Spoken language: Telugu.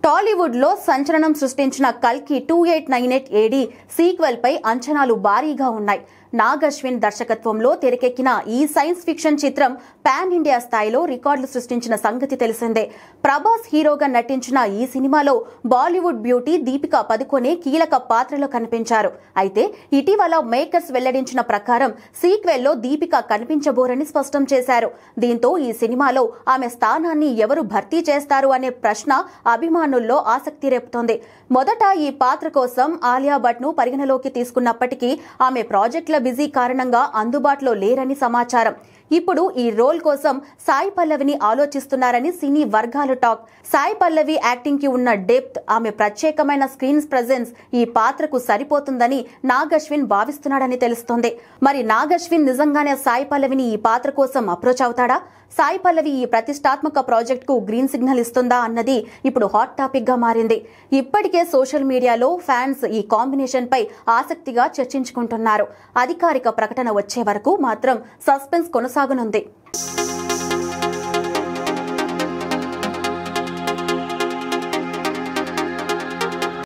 టాలీవుడ్ లో సంచలనం సృష్టించిన కల్కి 2898 ఏడి సీక్వెల్ పై అంచనాలు భారీగా ఉన్నాయి. నాగ్ అశ్విన్ దర్శకత్వంలో తెరకెక్కిన ఈ సైన్స్ ఫిక్షన్ చిత్రం పాన్ ఇండియా స్థాయిలో రికార్డులు సృష్టించిన సంగతి తెలిసిందే. ప్రభాస్ హీరోగా నటించిన ఈ సినిమాలో బాలీవుడ్ బ్యూటీ దీపికా పదుకొనే కీలక పాత్రలో కనిపించారు. అయితే ఇటీవల మేకర్స్ వెల్లడించిన ప్రకారం సీక్వెల్లో దీపిక కనిపించబోరని స్పష్టం చేశారు. దీంతో ఈ సినిమాలో ఆమె స్థానాన్ని ఎవరు భర్తీ చేస్తారు అనే ప్రశ్న అభిమానుల్లో ఆసక్తి రేపుతోంది. మొదట ఈ పాత్ర కోసం ఆలియా భట్ ను పరిగణలోకి తీసుకున్నప్పటికీ ఆమె ప్రాజెక్టుల బిజీ కారణంగా అందుబాటులో లేరని సమాచారం. ఇప్పుడు ఈ రోల్ కోసం సాయి పల్లవిని ఆలోచిస్తున్నారని సినీ వర్గాలు టాక్. సాయి పల్లవి యాక్టింగ్ కి ఉన్న డెప్త్, ఆమె ప్రత్యేకమైన స్క్రీన్ ప్రెజెన్స్ ఈ పాత్రకు సరిపోతుందని నాగ్ అశ్విన్ భావిస్తున్నాడని తెలుస్తోంది. మరి నాగ్ అశ్విన్ నిజంగానే సాయి పల్లవిని ఈ పాత్ర కోసం అప్రోచ్ అవుతాడా? సాయి పల్లవి ఈ ప్రతిష్టాత్మక ప్రాజెక్ట్ కు గ్రీన్ సిగ్నల్ ఇస్తుందా అన్నది ఇప్పుడు హాట్ టాపిక్ గా మారింది. ఇప్పటికే సోషల్ మీడియాలో ఫ్యాన్స్ ఈ కాంబినేషన్ పై ఆసక్తిగా చర్చించుకుంటున్నారు. అధికారిక ప్రకటన వచ్చే వరకు మాత్రం సస్పెన్స్ కొనసాగనుంది.